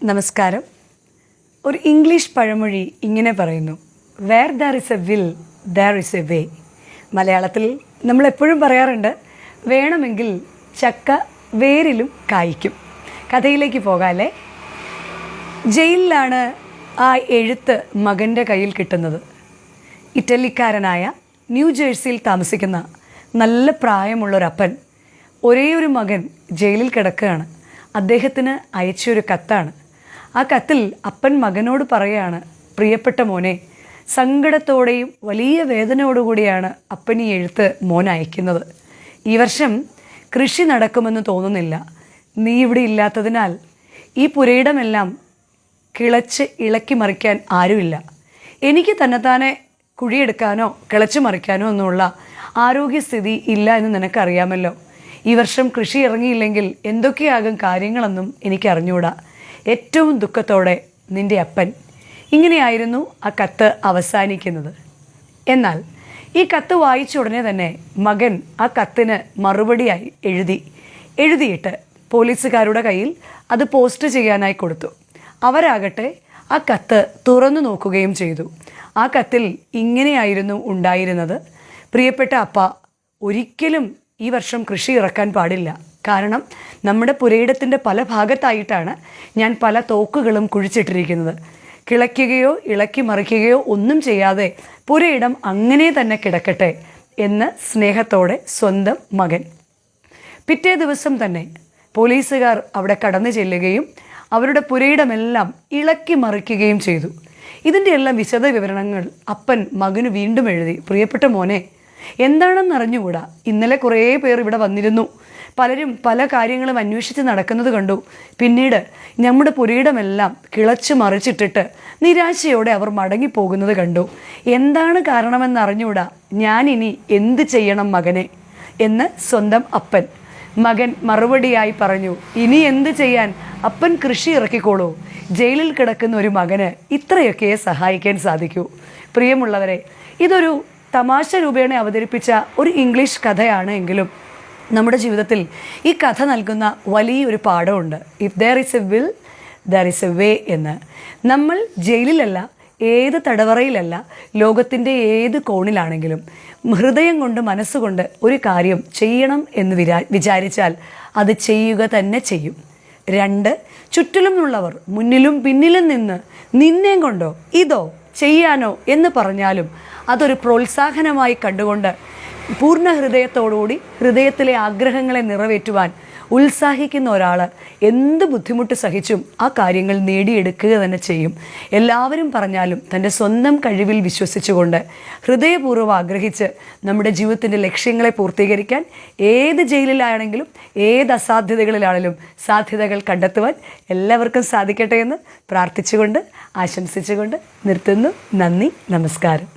നമസ്കാരം. ഒരു ഇംഗ്ലീഷ് പഴമൊഴി ഇങ്ങനെ പറയുന്നു, where there is a will there is a way. മലയാളത്തിൽ നമ്മളെപ്പോഴും പറയാറുണ്ട്, വേണമെങ്കിൽ ചക്ക വേരിലും കായ്ക്കും. കഥയിലേക്ക് പോകാല്ലേ. ജയിലിലാണ് ആ എഴുത്ത് മകൻ്റെ കയ്യിൽ കിട്ടുന്നത്. ഇറ്റലിക്കാരനായ ന്യൂജേഴ്സിയിൽ താമസിക്കുന്ന നല്ല പ്രായമുള്ളൊരപ്പൻ, ഒരേ ഒരു മകൻ ജയിലിൽ കിടക്കുകയാണ്. അദ്ദേഹത്തിന് അയച്ചൊരു കത്താണ്. ആ കത്തിൽ അപ്പൻ മകനോട് പറയുകയാണ്, പ്രിയപ്പെട്ട മോനെ, സങ്കടത്തോടെയും വലിയ വേദനയോടുകൂടിയാണ് അപ്പൻ ഈ എഴുത്ത് മോൻ അയക്കുന്നത്. ഈ വർഷം കൃഷി നടക്കുമെന്ന് തോന്നുന്നില്ല. നീ ഇവിടെ ഇല്ലാത്തതിനാൽ ഈ പുരയിടമെല്ലാം കിളച്ച് ഇളക്കി മറിക്കാൻ ആരുമില്ല. എനിക്ക് തന്നെത്താനെ കുഴിയെടുക്കാനോ കിളച്ച് മറിക്കാനോ ഒന്നുമുള്ള ആരോഗ്യസ്ഥിതി ഇല്ല എന്ന് നിനക്കറിയാമല്ലോ. ഈ വർഷം കൃഷി ഇറങ്ങിയില്ലെങ്കിൽ എന്തൊക്കെയാകും കാര്യങ്ങളെന്നും എനിക്കറിഞ്ഞൂടാ. ഏറ്റവും ദുഃഖത്തോടെ നിൻ്റെ അപ്പൻ. ഇങ്ങനെയായിരുന്നു ആ കത്ത് അവസാനിക്കുന്നത്. എന്നാൽ ഈ കത്ത് വായിച്ച ഉടനെ തന്നെ മകൻ ആ കത്തിന് മറുപടിയായി എഴുതിയിട്ട് പോലീസുകാരുടെ കയ്യിൽ അത് പോസ്റ്റ് ചെയ്യാനായി കൊടുത്തു. അവരാകട്ടെ ആ കത്ത് തുറന്നു നോക്കുകയും ചെയ്തു. ആ കത്തിൽ ഇങ്ങനെയായിരുന്നു ഉണ്ടായിരുന്നത്: പ്രിയപ്പെട്ട അപ്പ, ഒരിക്കലും ഈ വർഷം കൃഷി ഇറക്കാൻ പാടില്ല. കാരണം നമ്മുടെ പുരയിടത്തിൻ്റെ പല ഭാഗത്തായിട്ടാണ് ഞാൻ പല തോക്കുകളും കുഴിച്ചിട്ടിരിക്കുന്നത്. കിളയ്ക്കുകയോ ഇളക്കി മറിക്കുകയോ ഒന്നും ചെയ്യാതെ പുരയിടം അങ്ങനെ തന്നെ കിടക്കട്ടെ എന്ന് സ്നേഹത്തോടെ സ്വന്തം മകൻ. പിറ്റേ ദിവസം തന്നെ പോലീസുകാർ അവിടെ കടന്നു ചെല്ലുകയും അവരുടെ പുരയിടമെല്ലാം ഇളക്കി മറിക്കുകയും ചെയ്തു. ഇതിൻ്റെ എല്ലാം വിശദ വിവരണങ്ങൾ അപ്പൻ മകന് വീണ്ടും എഴുതി. പ്രിയപ്പെട്ട മോനെ, എന്താണെന്ന് അറിഞ്ഞുകൂടാ. ഇന്നലെ കുറേ പേർ ഇവിടെ വന്നിരുന്നു. പലരും പല കാര്യങ്ങളും അന്വേഷിച്ച് നടക്കുന്നത് കണ്ടു. പിന്നീട് നമ്മുടെ പുരയിടമെല്ലാം കിളച്ച് മറിച്ചിട്ടിട്ട് നിരാശയോടെ അവർ മടങ്ങിപ്പോകുന്നത് കണ്ടു. എന്താണ് കാരണമെന്ന് അറിഞ്ഞുകൂടാ. ഞാനിനി എന്ത് ചെയ്യണം മകനെ എന്ന് സ്വന്തം അപ്പൻ. മകൻ മറുപടിയായി പറഞ്ഞു, ഇനി എന്ത് ചെയ്യാൻ, അപ്പൻ കൃഷി ഇറക്കിക്കോളൂ. ജയിലിൽ കിടക്കുന്ന ഒരു മകന് ഇത്രയൊക്കെ സഹായിക്കാൻ സാധിക്കൂ. പ്രിയമുള്ളവരെ, ഇതൊരു തമാശ രൂപേണ അവതരിപ്പിച്ച ഒരു ഇംഗ്ലീഷ് കഥയാണ് എങ്കിലും നമ്മുടെ ജീവിതത്തിൽ ഈ കഥ നൽകുന്ന വലിയൊരു പാഠമുണ്ട്. If there is a will there is a way എന്ന്. നമ്മൾ ജയിലിലല്ല, ഏത് തടവറയിലല്ല, ലോകത്തിൻ്റെ ഏത് കോണിലാണെങ്കിലും ഹൃദയം കൊണ്ട് മനസ്സുകൊണ്ട് ഒരു കാര്യം ചെയ്യണം എന്ന് വിചാരിച്ചാൽ അത് ചെയ്യുക തന്നെ ചെയ്യും. 2, ചുറ്റിലുമുള്ളവർ മുന്നിലും പിന്നിലും നിന്ന് നിന്നേം കൊണ്ടോ ഇതോ ചെയ്യാനോ എന്ന് പറഞ്ഞാലും അതൊരു പ്രോത്സാഹനമായി കണ്ടുകൊണ്ട് പൂർണ്ണ ഹൃദയത്തോടുകൂടി ഹൃദയത്തിലെ ആഗ്രഹങ്ങളെ നിറവേറ്റുവാൻ ഉത്സാഹിക്കുന്ന ഒരാൾ എന്ത് ബുദ്ധിമുട്ട് സഹിച്ചും ആ കാര്യങ്ങൾ നേടിയെടുക്കുക തന്നെ ചെയ്യും. എല്ലാവരും പറഞ്ഞാലും തൻ്റെ സ്വന്തം കഴിവിൽ വിശ്വസിച്ചുകൊണ്ട് ഹൃദയപൂർവ്വം ആഗ്രഹിച്ച് നമ്മുടെ ജീവിതത്തിൻ്റെ ലക്ഷ്യങ്ങളെ പൂർത്തീകരിക്കാൻ ഏത് ജയിലിലാണെങ്കിലും ഏത് അസാധ്യതകളിലാണെങ്കിലും സാധ്യതകൾ കണ്ടെത്തുവാൻ എല്ലാവർക്കും സാധിക്കട്ടെ എന്ന് പ്രാർത്ഥിച്ചുകൊണ്ട് ആശംസിച്ചുകൊണ്ട് നിർത്തുന്നു. നന്ദി, നമസ്കാരം.